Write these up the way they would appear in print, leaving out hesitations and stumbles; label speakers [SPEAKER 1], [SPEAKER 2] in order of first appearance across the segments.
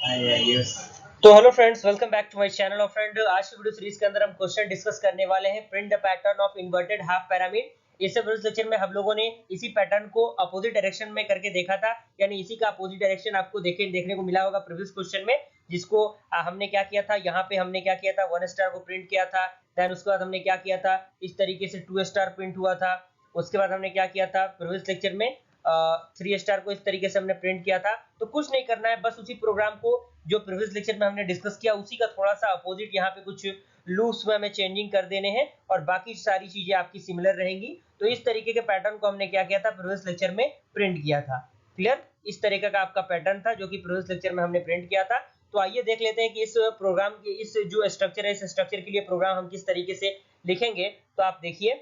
[SPEAKER 1] yes.
[SPEAKER 2] तो hello friends, welcome back to my channel. और friend, आज की वीडियो सीरीज के अंदर हम क्वेश्चन डिस्कस करने वाले हैं, print the pattern of inverted half pyramid. इससे प्रीवियस लेक्चर में हम लोगों ने इसी पैटर्न को अपोजिट डायरेक्शन में करके देखा था, यानी इसी का अपोजिट डायरेक्शन आपको देखने को मिला होगा प्रीवियस क्वेश्चन में, जिसको हमने क्या किया था, यहाँ पे हमने क्या किया था, 1 स्टार को प्रिंट किया था। देन उसके बाद हमने क्या किया था, इस तरीके से 2 स्टार प्रिंट हुआ था। उसके बाद हमने क्या किया था प्रीवियस लेक्चर में, 3 स्टार को इस तरीके से हमने प्रिंट किया था। तो कुछ नहीं करना है, बस उसी प्रोग्राम को जो प्रीवियस लेक्चर में हमने डिस्कस किया उसी का थोड़ा सा अपोजिट यहाँ पे कुछ लूप्स में हमें चेंजिंग कर देने हैं, और बाकी सारी चीजें आपकी सिमिलर रहेंगी। तो इस तरीके के पैटर्न को हमने क्या किया था, प्रीवियस लेक्चर में प्रिंट किया था। क्लियर? इस तरीके का आपका पैटर्न था जो कि प्रीवियस लेक्चर में हमने प्रिंट किया था। तो आइए देख लेते हैं कि इस प्रोग्राम के इस जो स्ट्रक्चर है, इस स्ट्रक्चर के लिए प्रोग्राम हम किस तरीके से लिखेंगे। तो आप देखिए,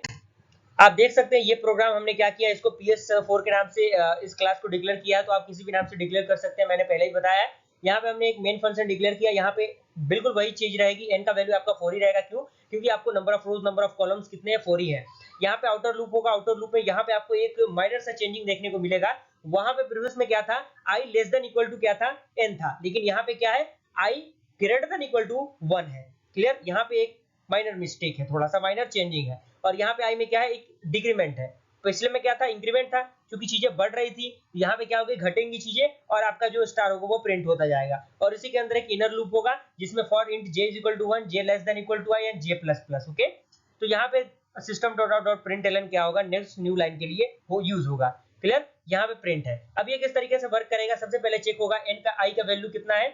[SPEAKER 2] आप देख सकते हैं ये प्रोग्राम हमने क्या किया, इसको PS4 के नाम से इस क्लास को डिक्लेयर किया है। तो आप किसी भी नाम से डिक्लेयर कर सकते हैं, मैंने पहले ही बताया है। यहाँ पे हमने एक मेन फंक्शन डिक्लेयर किया, यहाँ पे बिल्कुल वही चीज रहेगी, n का वैल्यू आपका 4 ही रहेगा। क्यों? क्योंकि आपको number of rose, number of columns कितने हैं, 4 ही है। यहाँ पे आउटर लूप होगा, आउटर लूप में यहाँ पे आपको एक माइनर सा चेंजिंग देखने को मिलेगा। वहां पे प्रीवियस में क्या था, i less than equal to क्या था, n था, लेकिन यहाँ पे क्या है, i greater than equal to 1 है। क्लियर? यहाँ पे एक माइनर मिस्टेक है, थोड़ा सा माइनर चेंजिंग है। और यहाँ पे आई में क्या है, एक डिक्रीमेंट है। पिछले में क्या था, इंक्रीमेंट था, क्योंकि चीजें बढ़ रही थी। यहाँ पे क्या होगी, घटेंगी चीजें, और आपका जो स्टार होगा वो प्रिंट होता जाएगा। और इसी के अंदर एक इनर लूप होगा जिसमें for int j is equal to 1, j less than equal to i and j plus plus. Okay, तो यहाँ पे system dot out dot println क्या होगा, नेक्स्ट न्यू लाइन के लिए वो यूज होगा। क्लियर? यहाँ पे प्रिंट है। अब ये किस तरीके से वर्क करेगा, सबसे पहले चेक होगा n का i का वैल्यू कितना है।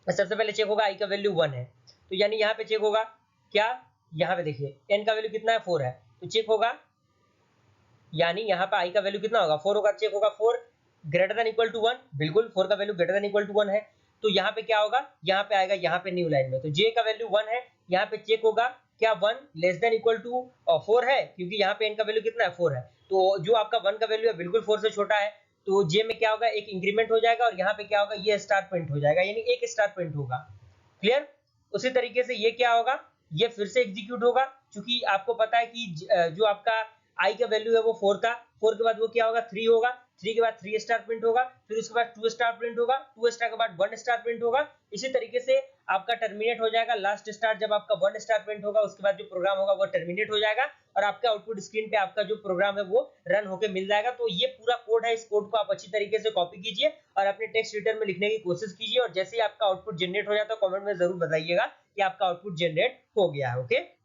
[SPEAKER 2] सबसे पहले चेक होगा i का वैल्यू 1 है, तो यानी यहाँ पे चेक होगा क्या, यहाँ पे देखिए n का वैल्यू कितना है, 4 है, तो चेक होगा, यानी यहाँ पे i का वैल्यू कितना होगा, 4 होगा। चेक होगा 4 ग्रेटर देन इक्वल टू 1, बिल्कुल 4 का value greater than equal to 1 है। तो यहाँ पे क्या होगा, यहाँ पे आएगा, यहाँ पे न्यू लाइन में, तो j का वैल्यू 1 है। यहाँ पे चेक होगा क्या 1 लेस देन इक्वल टू 4 है, क्योंकि यहाँ पे n का वैल्यू कितना है, 4 है। तो जो आपका 1 का वैल्यू है बिल्कुल 4 से छोटा है, तो j में क्या होगा, एक इंक्रीमेंट हो जाएगा, और यहाँ पे क्या होगा, ये स्टार प्रिंट हो जाएगा, यानी एक स्टार प्रिंट होगा। क्लियर? उसी तरीके से ये क्या होगा, ये फिर से एग्जीक्यूट होगा, क्योंकि आपको पता है कि जो आपका i का वैल्यू है वो 4 था। 4 के बाद वो क्या होगा, 3 होगा। 3 के बाद 3 स्टार प्रिंट होगा, फिर उसके बाद 2 स्टार प्रिंट होगा, 2 स्टार के बाद 1 स्टार प्रिंट होगा। इसी तरीके से आपका टर्मिनेट हो जाएगा, लास्ट स्टार जब आपका 1 स्टार प्रिंट होगा, उसके बाद जो प्रोग्राम होगा वो टर्मिनेट हो जाएगा, और आपका आउटपुट स्क्रीन पे आपका जो प्रोग्राम है वो रन होके मिल जाएगा। तो ये पूरा कोड है, इस कोड को आप अच्छी तरीके से कॉपी कीजिए और अपने टेक्स्ट एडिटर में लिखने की कोशिश कीजिए, और जैसे ही आपका आउटपुट जनरेट हो जाता है कमेंट में जरूर बताइएगा कि आपका आउटपुट जनरेट हो गया है। ओके।